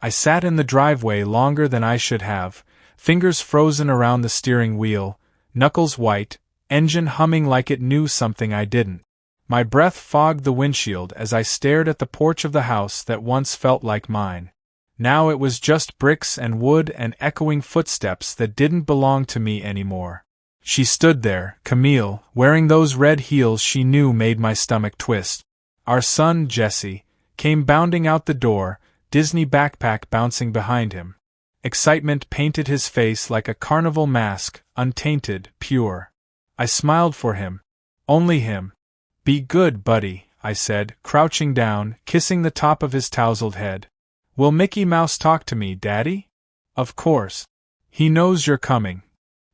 I sat in the driveway longer than I should have, fingers frozen around the steering wheel, knuckles white, engine humming like it knew something I didn't. My breath fogged the windshield as I stared at the porch of the house that once felt like mine. Now it was just bricks and wood and echoing footsteps that didn't belong to me anymore. She stood there, Camille, wearing those red heels she knew made my stomach twist. Our son, Jesse, came bounding out the door, Disney backpack bouncing behind him. Excitement painted his face like a carnival mask, untainted, pure. I smiled for him. Only him. "Be good, buddy," I said, crouching down, kissing the top of his tousled head. "Will Mickey Mouse talk to me, Daddy?" "Of course. He knows you're coming."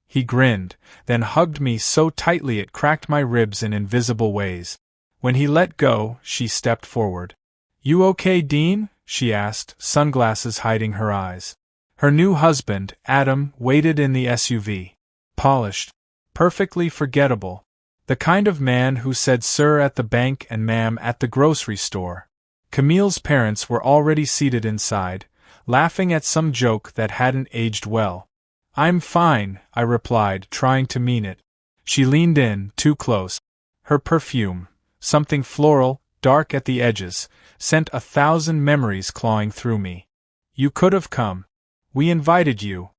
He grinned, then hugged me so tightly it cracked my ribs in invisible ways. When he let go, she stepped forward. "You okay, Dean?" she asked, sunglasses hiding her eyes. Her new husband, Adam, waited in the SUV. Polished. Perfectly forgettable. The kind of man who said sir at the bank and ma'am at the grocery store. Camille's parents were already seated inside, laughing at some joke that hadn't aged well. "I'm fine," I replied, trying to mean it. She leaned in, too close. Her perfume, something floral, dark at the edges, sent 1,000 memories clawing through me. "You could have come. We invited you."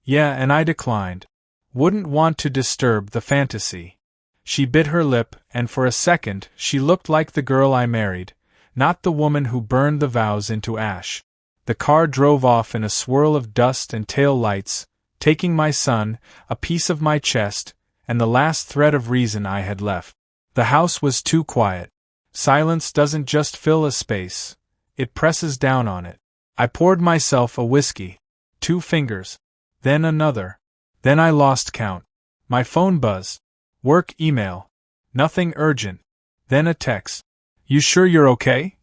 "Yeah, and I declined. Wouldn't want to disturb the fantasy." She bit her lip, and for a second she looked like the girl I married, not the woman who burned the vows into ash. The car drove off in a swirl of dust and tail lights, taking my son, a piece of my chest, and the last thread of reason I had left. The house was too quiet. Silence doesn't just fill a space, it presses down on it. I poured myself a whiskey. 2 fingers. Then another. Then I lost count. My phone buzzed. Work email. Nothing urgent. Then a text. "You sure you're okay?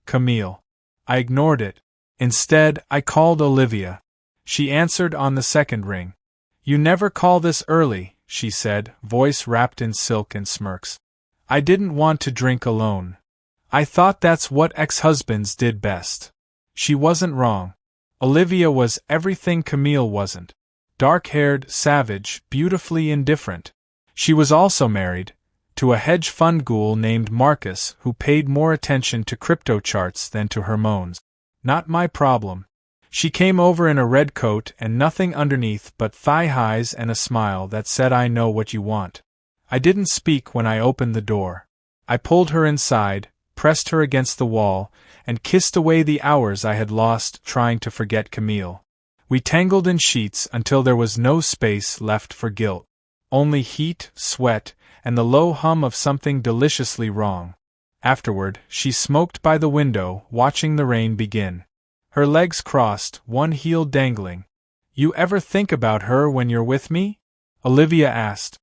Camille." I ignored it. Instead, I called Olivia. She answered on the second ring. "You never call this early," she said, voice wrapped in silk and smirks. I didn't want to drink alone. I thought that's what ex-husbands did best. She wasn't wrong. Olivia was everything Camille wasn't. Dark-haired, savage, beautifully indifferent. She was also married to a hedge fund ghoul named Marcus who paid more attention to crypto charts than to her moans. Not my problem. She came over in a red coat and nothing underneath but thigh-highs and a smile that said, "I know what you want." I didn't speak when I opened the door. I pulled her inside, pressed her against the wall, and kissed away the hours I had lost trying to forget Camille. We tangled in sheets until there was no space left for guilt. Only heat, sweat, and the low hum of something deliciously wrong. Afterward, she smoked by the window, watching the rain begin. Her legs crossed, one heel dangling. "You ever think about her when you're with me?" Olivia asked.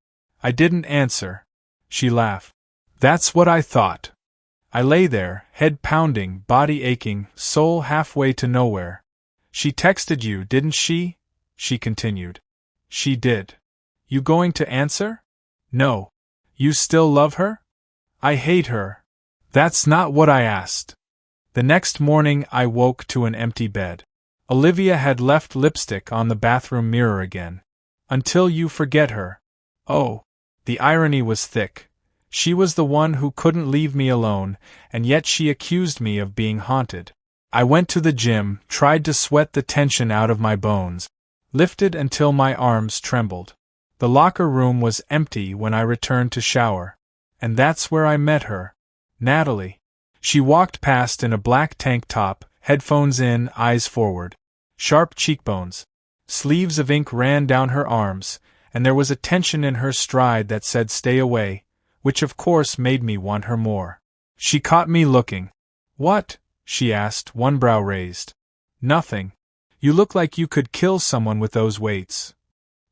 I didn't answer. She laughed. "That's what I thought." I lay there, head pounding, body aching, soul halfway to nowhere. "She texted you, didn't she?" she continued. "She did." "You going to answer?" "No." "You still love her?" "I hate her." "That's not what I asked." The next morning I woke to an empty bed. Olivia had left lipstick on the bathroom mirror again. "Until you forget her." Oh. The irony was thick. She was the one who couldn't leave me alone, and yet she accused me of being haunted. I went to the gym, tried to sweat the tension out of my bones, lifted until my arms trembled. The locker room was empty when I returned to shower. And that's where I met her. Natalie. She walked past in a black tank top, headphones in, eyes forward. Sharp cheekbones. Sleeves of ink ran down her arms, and there was a tension in her stride that said stay away, which of course made me want her more. She caught me looking. "What?" she asked, one brow raised. "Nothing. You look like you could kill someone with those weights."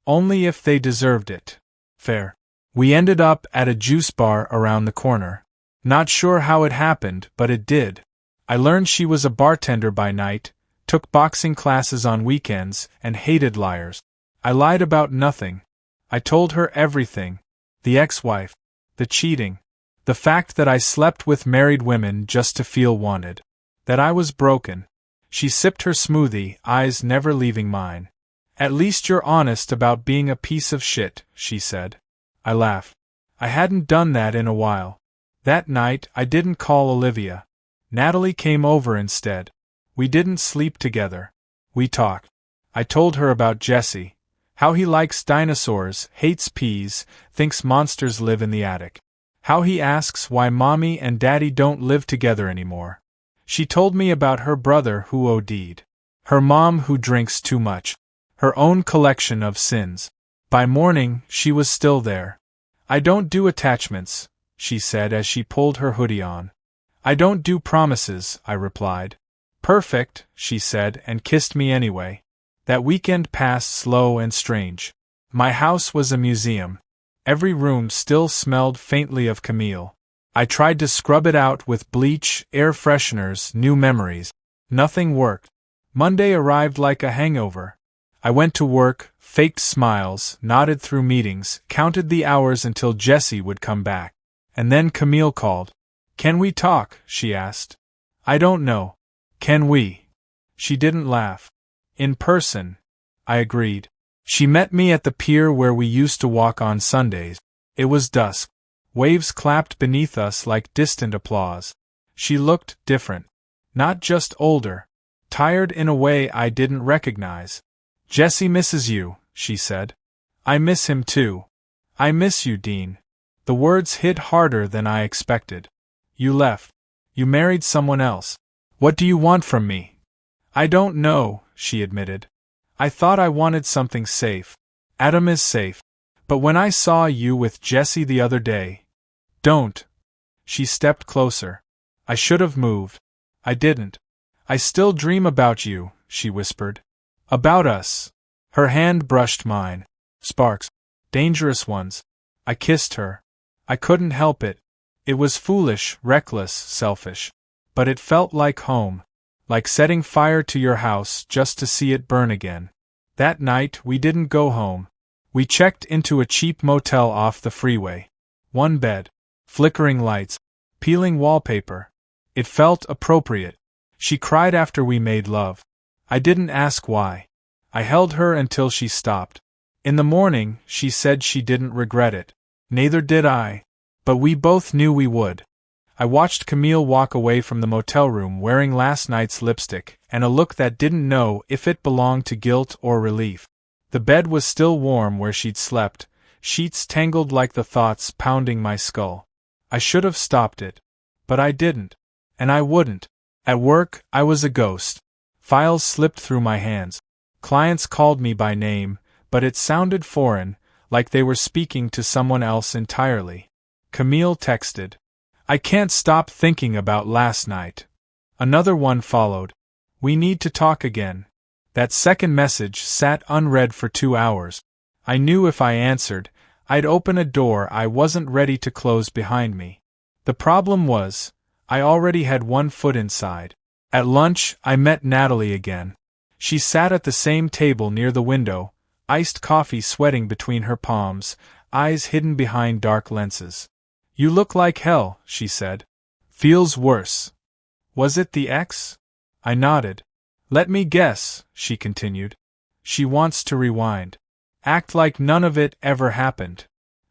"Only if they deserved it." "Fair." We ended up at a juice bar around the corner. Not sure how it happened, but it did. I learned she was a bartender by night, took boxing classes on weekends, and hated liars. I lied about nothing. I told her everything. The ex-wife. The cheating. The fact that I slept with married women just to feel wanted. That I was broken. She sipped her smoothie, eyes never leaving mine. At least you're honest about being a piece of shit, she said. I laughed. I hadn't done that in a while. That night, I didn't call Olivia. Natalie came over instead. We didn't sleep together. We talked. I told her about Jesse. How he likes dinosaurs, hates peas, thinks monsters live in the attic. How he asks why Mommy and Daddy don't live together anymore. She told me about her brother who OD'd. Her mom who drinks too much. Her own collection of sins. By morning, she was still there. I don't do attachments, she said as she pulled her hoodie on. I don't do promises, I replied. Perfect, she said and kissed me anyway. That weekend passed slow and strange. My house was a museum. Every room still smelled faintly of Camille. I tried to scrub it out with bleach, air fresheners, new memories. Nothing worked. Monday arrived like a hangover. I went to work, faked smiles, nodded through meetings, counted the hours until Jessie would come back. And then Camille called. Can we talk? She asked. I don't know. Can we? She didn't laugh. In person. I agreed. She met me at the pier where we used to walk on Sundays. It was dusk. Waves clapped beneath us like distant applause. She looked different. Not just older. Tired in a way I didn't recognize. Jesse misses you, she said. I miss him too. I miss you, Dean. The words hit harder than I expected. You left. You married someone else. What do you want from me? I don't know, she admitted. I thought I wanted something safe. Adam is safe. But when I saw you with Jesse the other day... Don't. She stepped closer. I should have moved. I didn't. I still dream about you, she whispered. About us. Her hand brushed mine. Sparks. Dangerous ones. I kissed her. I couldn't help it. It was foolish, reckless, selfish. But it felt like home. Like setting fire to your house just to see it burn again. That night we didn't go home. We checked into a cheap motel off the freeway. One bed. Flickering lights. Peeling wallpaper. It felt appropriate. She cried after we made love. I didn't ask why. I held her until she stopped. In the morning, she said she didn't regret it. Neither did I. But we both knew we would. I watched Camille walk away from the motel room wearing last night's lipstick, and a look that didn't know if it belonged to guilt or relief. The bed was still warm where she'd slept, sheets tangled like the thoughts pounding my skull. I should have stopped it. But I didn't. And I wouldn't. At work, I was a ghost. Files slipped through my hands. Clients called me by name, but it sounded foreign, like they were speaking to someone else entirely. Camille texted. I can't stop thinking about last night. Another one followed. We need to talk again. That second message sat unread for 2 hours. I knew if I answered, I'd open a door I wasn't ready to close behind me. The problem was, I already had one foot inside. At lunch, I met Natalie again. She sat at the same table near the window, iced coffee sweating between her palms, eyes hidden behind dark lenses. You look like hell, she said. Feels worse. Was it the ex? I nodded. Let me guess, she continued. She wants to rewind. Act like none of it ever happened.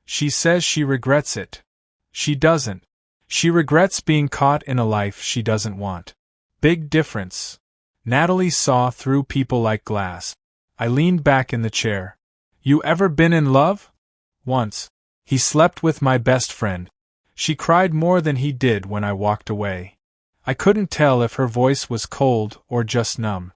She says she regrets it. She doesn't. She regrets being caught in a life she doesn't want. Big difference. Natalie saw through people like glass. I leaned back in the chair. You ever been in love? Once. He slept with my best friend. She cried more than he did when I walked away. I couldn't tell if her voice was cold or just numb.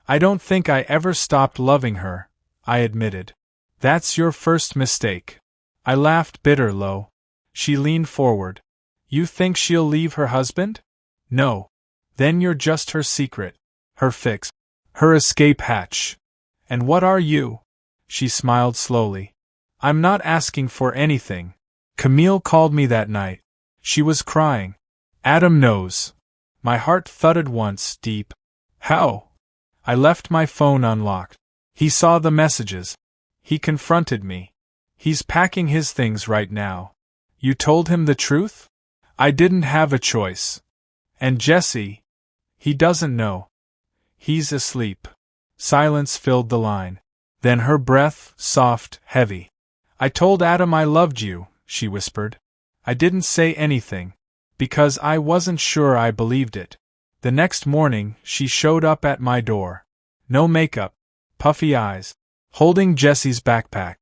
I don't think I ever stopped loving her, I admitted. That's your first mistake. I laughed low. She leaned forward. You think she'll leave her husband? No. Then you're just her secret. Her fix. Her escape hatch. And what are you? She smiled slowly. I'm not asking for anything. Camille called me that night. She was crying. Adam knows. My heart thudded once, deep. How? I left my phone unlocked. He saw the messages. He confronted me. He's packing his things right now. You told him the truth? I didn't have a choice. And Jesse? He doesn't know. He's asleep. Silence filled the line. Then her breath, soft, heavy. I told Adam I loved you, she whispered. I didn't say anything, because I wasn't sure I believed it. The next morning, she showed up at my door. No makeup, puffy eyes, holding Jesse's backpack.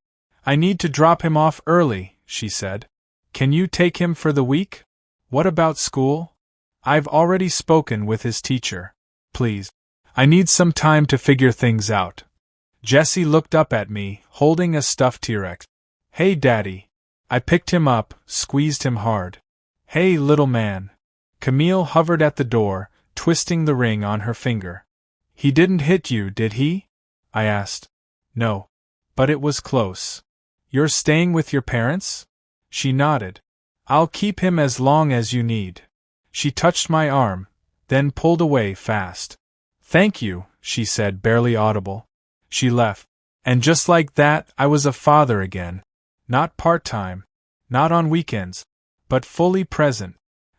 I need to drop him off early, she said. Can you take him for the week? What about school? I've already spoken with his teacher. Please. I need some time to figure things out. Jesse looked up at me, holding a stuffed T-Rex. Hey, Daddy. I picked him up, squeezed him hard. Hey, little man. Camille hovered at the door, twisting the ring on her finger. He didn't hit you, did he? I asked. No. But it was close. You're staying with your parents? She nodded. I'll keep him as long as you need. She touched my arm, then pulled away fast. Thank you, she said, barely audible. She left. And just like that, I was a father again. Not part-time, not on weekends, but fully present.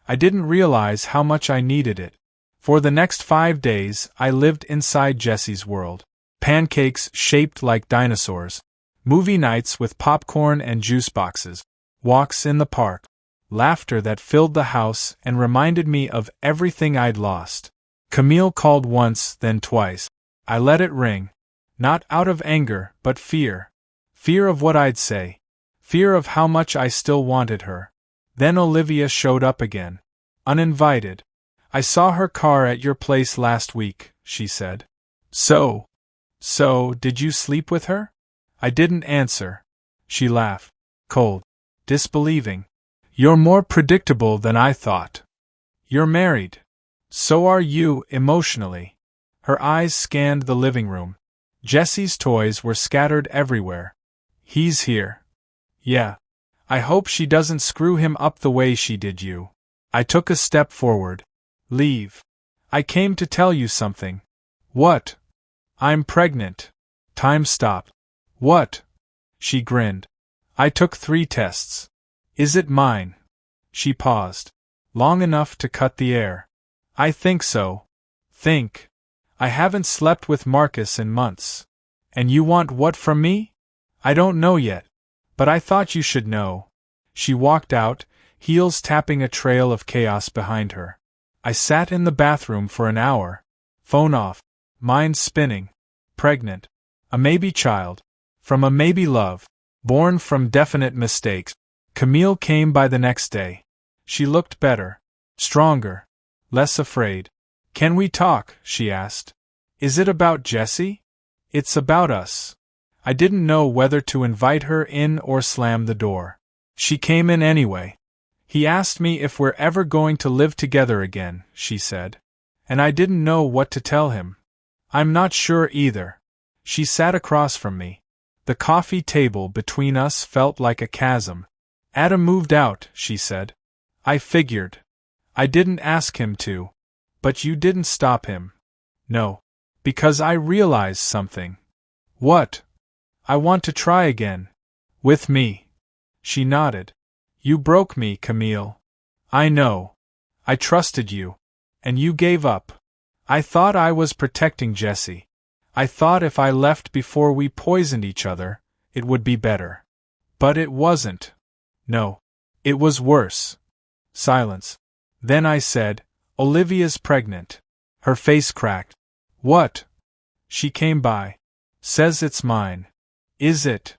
I didn't realize how much I needed it. For the next 5 days, I lived inside Jesse's world. Pancakes shaped like dinosaurs. Movie nights with popcorn and juice boxes. Walks in the park. Laughter that filled the house and reminded me of everything I'd lost. Camille called once, then twice. I let it ring. Not out of anger, but fear. Fear of what I'd say. Fear of how much I still wanted her. Then Olivia showed up again. Uninvited. I saw her car at your place last week, she said. So, did you sleep with her? I didn't answer. She laughed. Cold. Disbelieving. You're more predictable than I thought. You're married. So are you, emotionally. Her eyes scanned the living room. Jesse's toys were scattered everywhere. He's here. Yeah. I hope she doesn't screw him up the way she did you. I took a step forward. Leave. I came to tell you something. What? I'm pregnant. Time stopped. What? She grinned. I took 3 tests. Is it mine? She paused. Long enough to cut the air. I think so. Think. I haven't slept with Marcus in months. And you want what from me? I don't know yet. But I thought you should know. She walked out, heels tapping a trail of chaos behind her. I sat in the bathroom for an hour. Phone off. Mind spinning. Pregnant. A maybe child. From a maybe love. Born from definite mistakes. Camille came by the next day. She looked better. Stronger. Less afraid. Can we talk? She asked. Is it about Jesse? It's about us. I didn't know whether to invite her in or slam the door. She came in anyway. He asked me if we're ever going to live together again, she said. And I didn't know what to tell him. I'm not sure either. She sat across from me. The coffee table between us felt like a chasm. Adam moved out, she said. I figured. I didn't ask him to. But you didn't stop him. No. Because I realized something. What? I want to try again. With me. She nodded. You broke me, Camille. I know. I trusted you. And you gave up. I thought I was protecting Jesse. I thought if I left before we poisoned each other, it would be better. But it wasn't. No. It was worse. Silence. Then I said, Olivia's pregnant. Her face cracked. What? She came by. Says it's mine. Is it?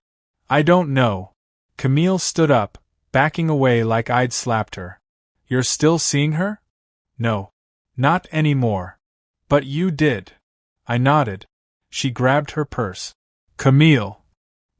I don't know. Camille stood up, backing away like I'd slapped her. You're still seeing her? No. Not anymore. But you did. I nodded. She grabbed her purse. Camille.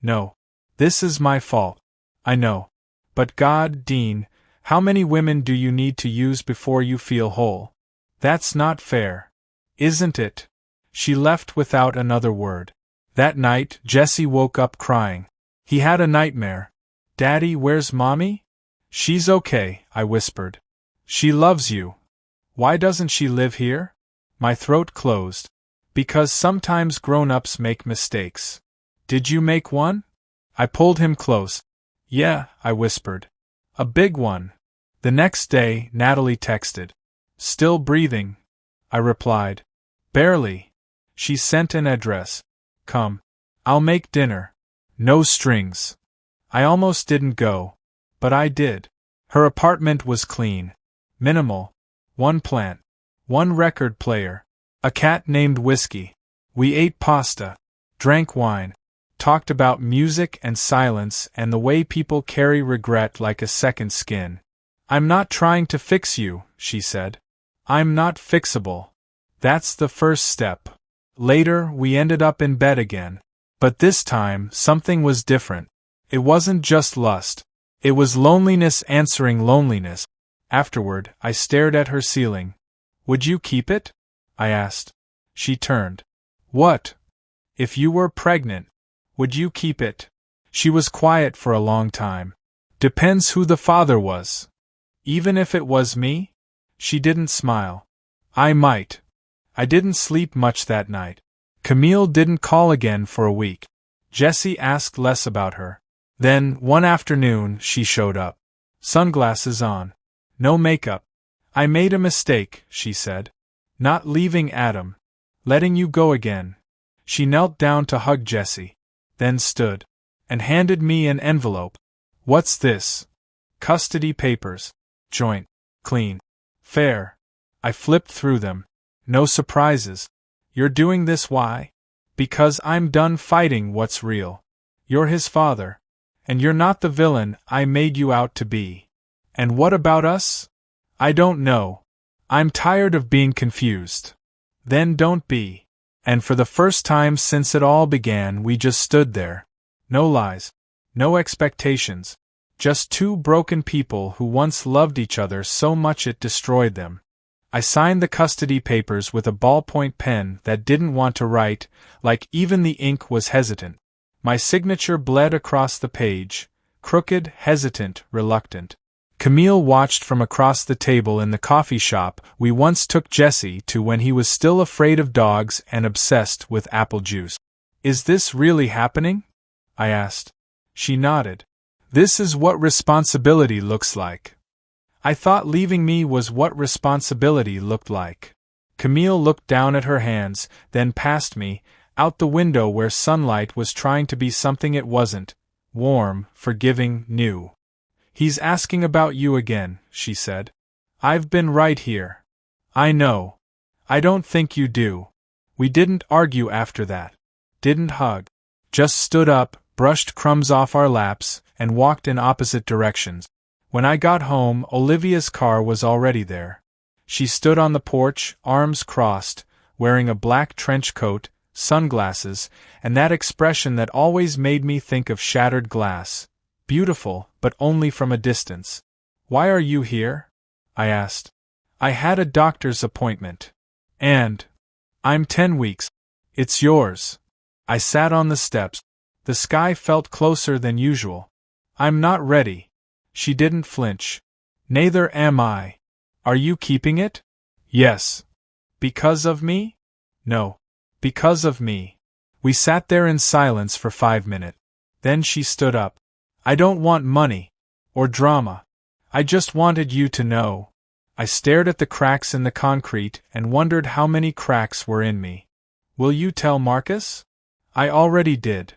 No. This is my fault. I know. But God, Dean, how many women do you need to use before you feel whole? That's not fair. Isn't it? She left without another word. That night, Jesse woke up crying. He had a nightmare. Daddy, where's Mommy? She's okay, I whispered. She loves you. Why doesn't she live here? My throat closed. Because sometimes grown-ups make mistakes. Did you make one? I pulled him close. Yeah, I whispered. A big one. The next day, Natalie texted. Still breathing? I replied. Barely. She sent an address. Come. I'll make dinner. No strings. I almost didn't go. But I did. Her apartment was clean. Minimal. One plant. One record player. A cat named Whiskey. We ate pasta. Drank wine. Talked about music and silence and the way people carry regret like a second skin. I'm not trying to fix you, she said. I'm not fixable. That's the first step. Later, we ended up in bed again. But this time, something was different. It wasn't just lust. It was loneliness answering loneliness. Afterward, I stared at her ceiling. Would you keep it? I asked. She turned. What? If you were pregnant, would you keep it? She was quiet for a long time. Depends who the father was. Even if it was me? She didn't smile. I might. I didn't sleep much that night. Camille didn't call again for a week. Jessie asked less about her. Then, one afternoon, she showed up. Sunglasses on. No makeup. I made a mistake, she said. Not leaving Adam. Letting you go again. She knelt down to hug Jessie. Then stood. And handed me an envelope. What's this? Custody papers. Joint. Clean. Fair. I flipped through them. No surprises. You're doing this why? Because I'm done fighting what's real. You're his father. And you're not the villain I made you out to be. And what about us? I don't know. I'm tired of being confused. Then don't be. And for the first time since it all began, we just stood there. No lies. No expectations. Just two broken people who once loved each other so much it destroyed them. I signed the custody papers with a ballpoint pen that didn't want to write, like even the ink was hesitant. My signature bled across the page, crooked, hesitant, reluctant. Camille watched from across the table in the coffee shop we once took Jessie to when he was still afraid of dogs and obsessed with apple juice. Is this really happening? I asked. She nodded. This is what responsibility looks like. I thought leaving me was what responsibility looked like. Camille looked down at her hands, then past me, out the window where sunlight was trying to be something it wasn't, warm, forgiving, new. He's asking about you again, she said. I've been right here. I know. I don't think you do. We didn't argue after that. Didn't hug. Just stood up, brushed crumbs off our laps, and walked in opposite directions. When I got home, Olivia's car was already there. She stood on the porch, arms crossed, wearing a black trench coat, sunglasses, and that expression that always made me think of shattered glass. Beautiful, but only from a distance. Why are you here? I asked. I had a doctor's appointment. And I'm 10 weeks. It's yours. I sat on the steps. The sky felt closer than usual. I'm not ready. She didn't flinch. Neither am I. Are you keeping it? Yes. Because of me? No. Because of me. We sat there in silence for 5 minutes. Then she stood up. I don't want money. Or drama. I just wanted you to know. I stared at the cracks in the concrete and wondered how many cracks were in me. Will you tell Marcus? I already did.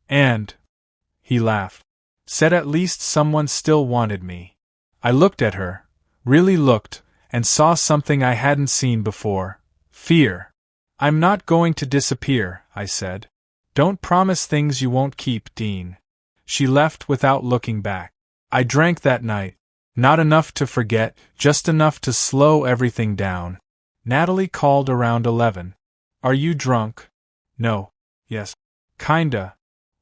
And... He laughed. Said at least someone still wanted me. I looked at her, really looked, and saw something I hadn't seen before. Fear. I'm not going to disappear, I said. Don't promise things you won't keep, Dean. She left without looking back. I drank that night. Not enough to forget, just enough to slow everything down. Natalie called around 11. Are you drunk? No. Yes. Kinda.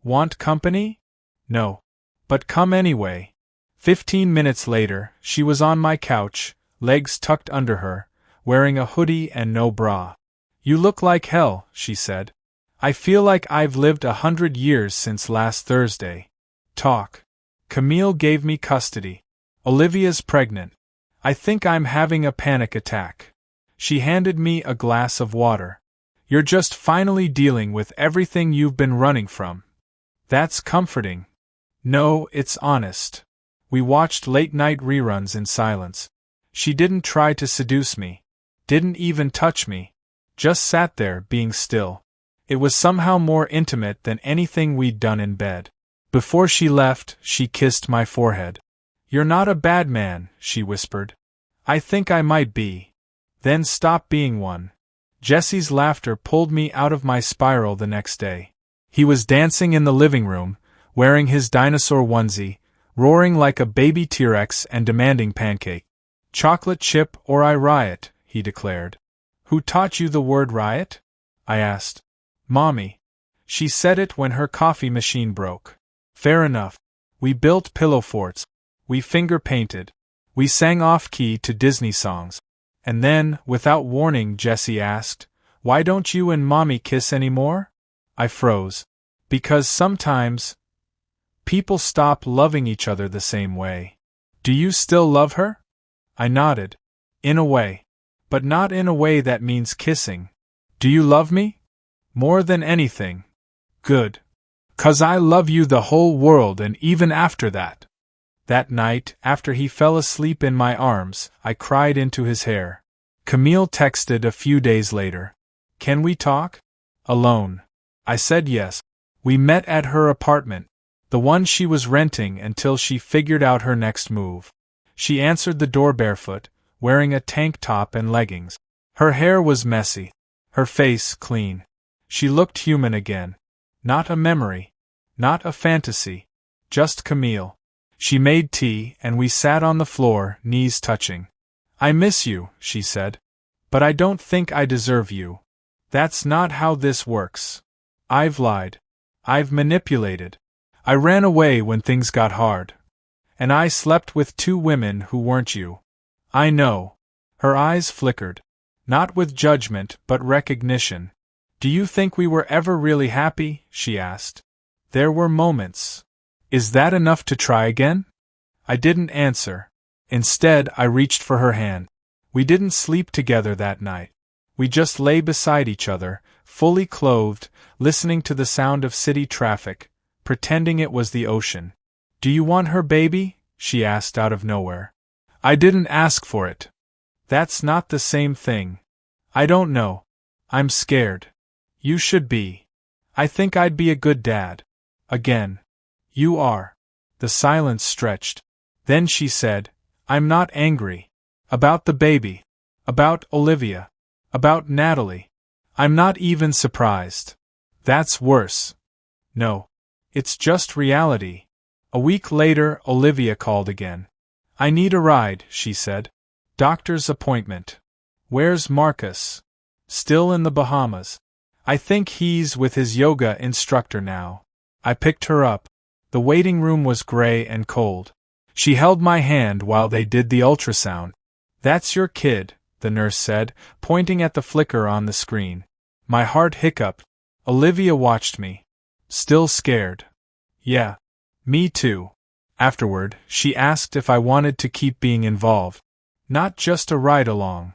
Want company? No. But come anyway. 15 minutes later, she was on my couch, legs tucked under her, wearing a hoodie and no bra. You look like hell, she said. I feel like I've lived 100 years since last Thursday. Talk. Camille gave me custody. Olivia's pregnant. I think I'm having a panic attack. She handed me a glass of water. You're just finally dealing with everything you've been running from. That's comforting. No, it's honest. We watched late-night reruns in silence. She didn't try to seduce me. Didn't even touch me. Just sat there, being still. It was somehow more intimate than anything we'd done in bed. Before she left, she kissed my forehead. "You're not a bad man," she whispered. "I think I might be." Then stop being one. Jesse's laughter pulled me out of my spiral the next day. He was dancing in the living room, wearing his dinosaur onesie, roaring like a baby T-Rex and demanding pancake. "Chocolate chip or I riot," he declared. "Who taught you the word riot?" I asked. "Mommy. She said it when her coffee machine broke." Fair enough. We built pillow forts. We finger-painted. We sang off-key to Disney songs. And then, without warning, Jesse asked, "Why don't you and Mommy kiss anymore?" I froze. Because sometimes people stop loving each other the same way. "Do you still love her?" I nodded. "In a way. But not in a way that means kissing." "Do you love me?" "More than anything." "Good. 'Cause I love you the whole world and even after that." That night, after he fell asleep in my arms, I cried into his hair. Camille texted a few days later. "Can we talk?" "Alone." I said yes. We met at her apartment, the one she was renting until she figured out her next move. She answered the door barefoot, wearing a tank top and leggings. Her hair was messy, her face clean. She looked human again. Not a memory. Not a fantasy. Just Camille. She made tea, and we sat on the floor, knees touching. "I miss you," she said. "But I don't think I deserve you. That's not how this works. I've lied. I've manipulated. I ran away when things got hard. And I slept with 2 women who weren't you." "I know." Her eyes flickered. Not with judgment, but recognition. "Do you think we were ever really happy?" she asked. "There were moments." "Is that enough to try again?" I didn't answer. Instead, I reached for her hand. We didn't sleep together that night. We just lay beside each other, fully clothed, listening to the sound of city traffic, pretending it was the ocean. "Do you want her baby?" she asked out of nowhere. "I didn't ask for it." "That's not the same thing." "I don't know. I'm scared." "You should be. I think I'd be a good dad." Again. "You are." The silence stretched. Then she said, "I'm not angry. About the baby. About Olivia. About Natalie. I'm not even surprised." "That's worse." "No. It's just reality." A week later, Olivia called again. "I need a ride," she said. "Doctor's appointment." "Where's Marcus?" "Still in the Bahamas. I think he's with his yoga instructor now." I picked her up. The waiting room was gray and cold. She held my hand while they did the ultrasound. "That's your kid," the nurse said, pointing at the flicker on the screen. My heart hiccuped. Olivia watched me. "Still scared?" "Yeah. Me too." Afterward, she asked if I wanted to keep being involved. "Not just a ride-along."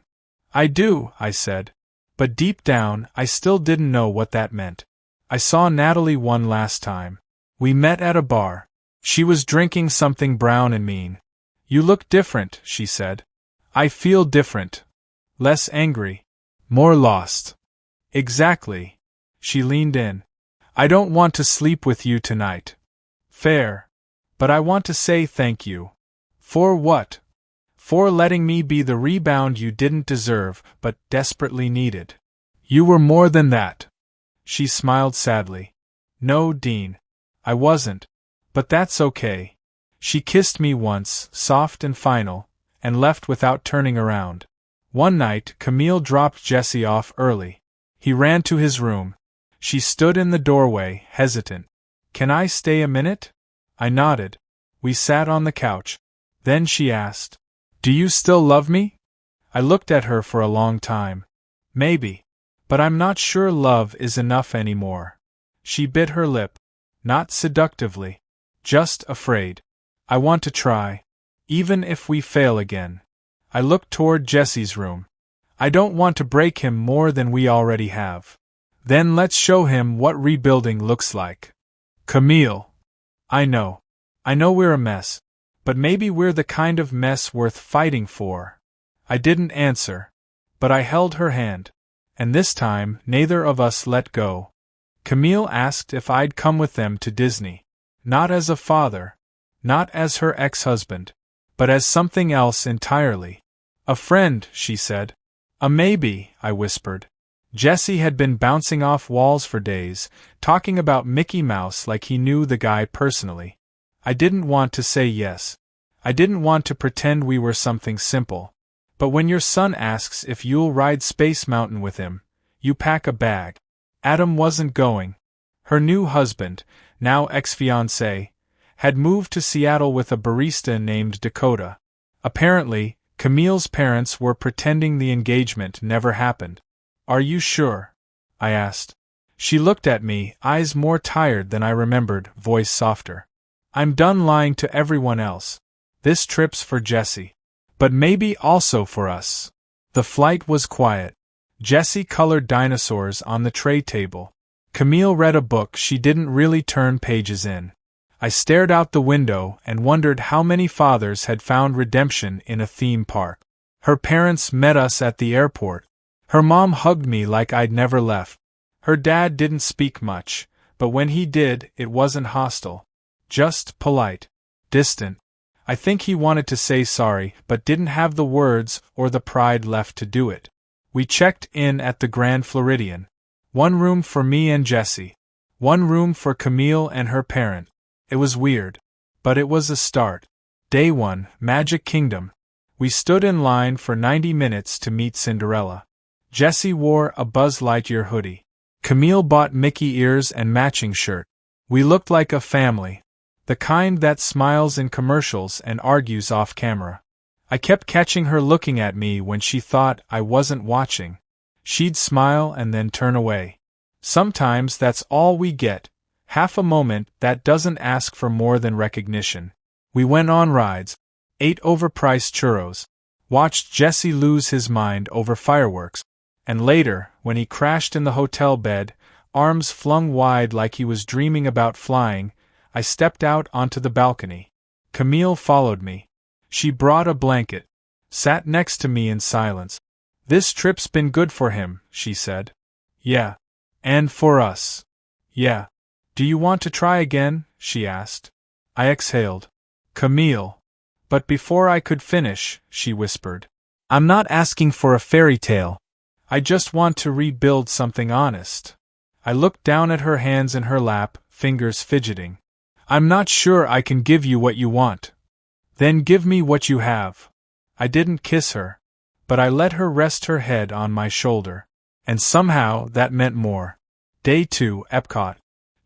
"I do," I said. But deep down, I still didn't know what that meant. I saw Natalie one last time. We met at a bar. She was drinking something brown and mean. "You look different," she said. "I feel different. Less angry. More lost." "Exactly." She leaned in. "I don't want to sleep with you tonight." "Fair. But I want to say thank you." "For what?" "For letting me be the rebound you didn't deserve, but desperately needed." "You were more than that." She smiled sadly. "No, Dean. I wasn't. But that's okay." She kissed me once, soft and final, and left without turning around. One night, Camille dropped Jesse off early. He ran to his room. She stood in the doorway, hesitant. "Can I stay a minute?" I nodded. We sat on the couch. Then she asked, "Do you still love me?" I looked at her for a long time. "Maybe. But I'm not sure love is enough anymore." She bit her lip. Not seductively. Just afraid. "I want to try. Even if we fail again." I looked toward Jesse's room. "I don't want to break him more than we already have." "Then let's show him what rebuilding looks like." "Camille." I know we're a mess. But maybe we're the kind of mess worth fighting for." I didn't answer. But I held her hand. and this time neither of us let go. Camille asked if I'd come with them to Disney. Not as a father. Not as her ex-husband. But as something else entirely. A friend, she said. A maybe, I whispered. Jesse had been bouncing off walls for days, talking about Mickey Mouse like he knew the guy personally. I didn't want to say yes. I didn't want to pretend we were something simple. But when your son asks if you'll ride Space Mountain with him, you pack a bag. Adam wasn't going. Her new husband, now ex-fiancé, had moved to Seattle with a barista named Dakota. Apparently, Camille's parents were pretending the engagement never happened. Are you sure? I asked. She looked at me, eyes more tired than I remembered, voice softer. I'm done lying to everyone else. This trip's for Jesse. But maybe also for us. The flight was quiet. Jesse colored dinosaurs on the tray table. Camille read a book she didn't really turn pages in. I stared out the window and wondered how many fathers had found redemption in a theme park. Her parents met us at the airport. Her mom hugged me like I'd never left. Her dad didn't speak much, but when he did, it wasn't hostile. Just polite. Distant. I think he wanted to say sorry, but didn't have the words or the pride left to do it. We checked in at the Grand Floridian. One room for me and Jesse. One room for Camille and her parent. It was weird. But it was a start. Day 1, Magic Kingdom. We stood in line for 90 minutes to meet Cinderella. Jesse wore a Buzz Lightyear hoodie. Camille bought Mickey ears and matching shirt. We looked like a family. The kind that smiles in commercials and argues off camera. I kept catching her looking at me when she thought I wasn't watching. She'd smile and then turn away. Sometimes that's all we get. Half a moment that doesn't ask for more than recognition. We went on rides, ate overpriced churros, watched Jesse lose his mind over fireworks, and later, when he crashed in the hotel bed, arms flung wide like he was dreaming about flying, I stepped out onto the balcony. Camille followed me. She brought a blanket, sat next to me in silence. This trip's been good for him, she said. Yeah. And for us. Yeah. Do you want to try again? She asked. I exhaled. Camille. But before I could finish, she whispered. I'm not asking for a fairy tale. I just want to rebuild something honest. I looked down at her hands in her lap, fingers fidgeting. I'm not sure I can give you what you want. Then give me what you have. I didn't kiss her, but I let her rest her head on my shoulder. And somehow that meant more. Day 2, Epcot.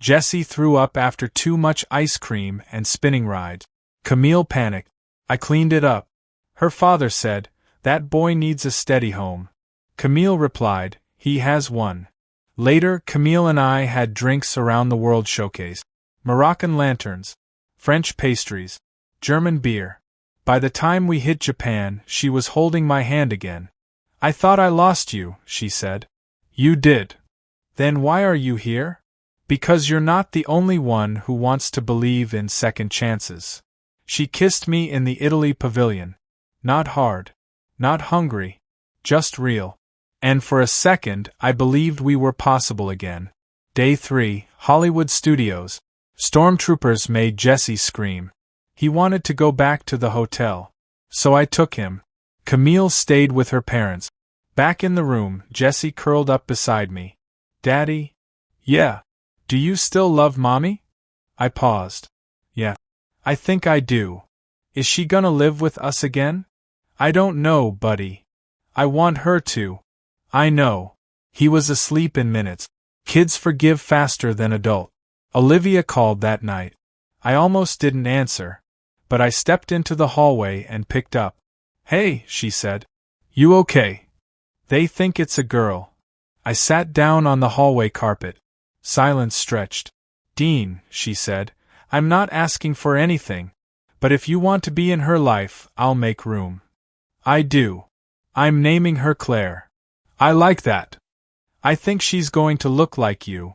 Jesse threw up after too much ice cream and spinning rides. Camille panicked. I cleaned it up. Her father said, that boy needs a steady home. Camille replied, he has one. Later, Camille and I had drinks around the World Showcase. Moroccan lanterns, French pastries, German beer. By the time we hit Japan, she was holding my hand again. I thought I lost you, she said. You did. Then why are you here? Because you're not the only one who wants to believe in second chances. She kissed me in the Italy pavilion. Not hard. Not hungry. Just real. And for a second, I believed we were possible again. Day 3, Hollywood Studios. Stormtroopers made Jesse scream. He wanted to go back to the hotel. So I took him. Camille stayed with her parents. Back in the room, Jesse curled up beside me. Daddy? Yeah. Do you still love Mommy? I paused. Yeah. I think I do. Is she gonna live with us again? I don't know, buddy. I want her to. I know. He was asleep in minutes. Kids forgive faster than adults. Olivia called that night. I almost didn't answer. But I stepped into the hallway and picked up. Hey, she said. You okay? They think it's a girl. I sat down on the hallway carpet. Silence stretched. Dean, she said, I'm not asking for anything. But if you want to be in her life, I'll make room. I do. I'm naming her Claire. I like that. I think she's going to look like you.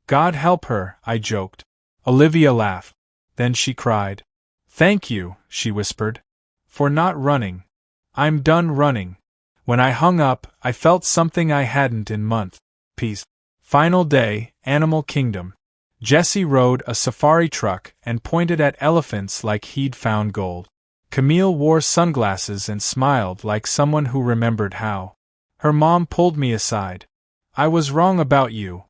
God help her, I joked. Olivia laughed. Then she cried. Thank you, she whispered. For not running. I'm done running. When I hung up, I felt something I hadn't in months. Peace. Final day, Animal Kingdom. Jesse rode a safari truck and pointed at elephants like he'd found gold. Camille wore sunglasses and smiled like someone who remembered how. Her mom pulled me aside. I was wrong about you.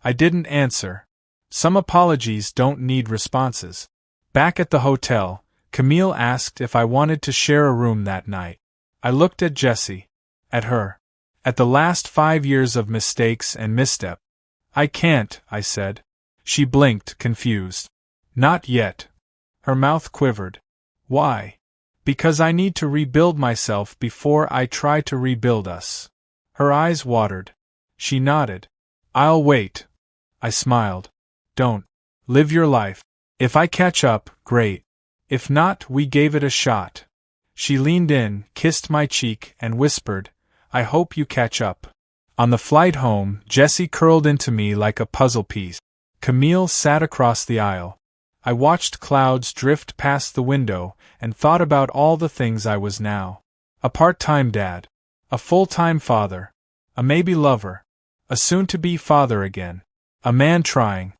I didn't answer. Some apologies don't need responses. Back at the hotel, Camille asked if I wanted to share a room that night. I looked at Jessie. At her. At the last 5 years of mistakes and misstep. I can't, I said. She blinked, confused. Not yet. Her mouth quivered. Why? Because I need to rebuild myself before I try to rebuild us. Her eyes watered. She nodded. I'll wait. I smiled. Don't. Live your life. If I catch up, great. If not, we gave it a shot. She leaned in, kissed my cheek, and whispered, I hope you catch up. On the flight home, Jessie curled into me like a puzzle piece. Camille sat across the aisle. I watched clouds drift past the window and thought about all the things I was now. A part-time dad. A full-time father. A maybe lover. A soon-to-be father again. A man trying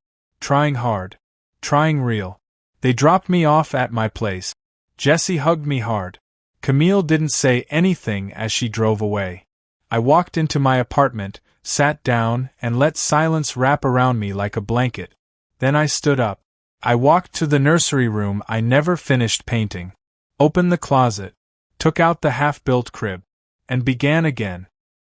hard. Trying real. They dropped me off at my place. Jessie hugged me hard. Camille didn't say anything as she drove away. I walked into my apartment, sat down, and let silence wrap around me like a blanket. Then I stood up. I walked to the nursery room I never finished painting. Opened the closet. Took out the half-built crib. And began again.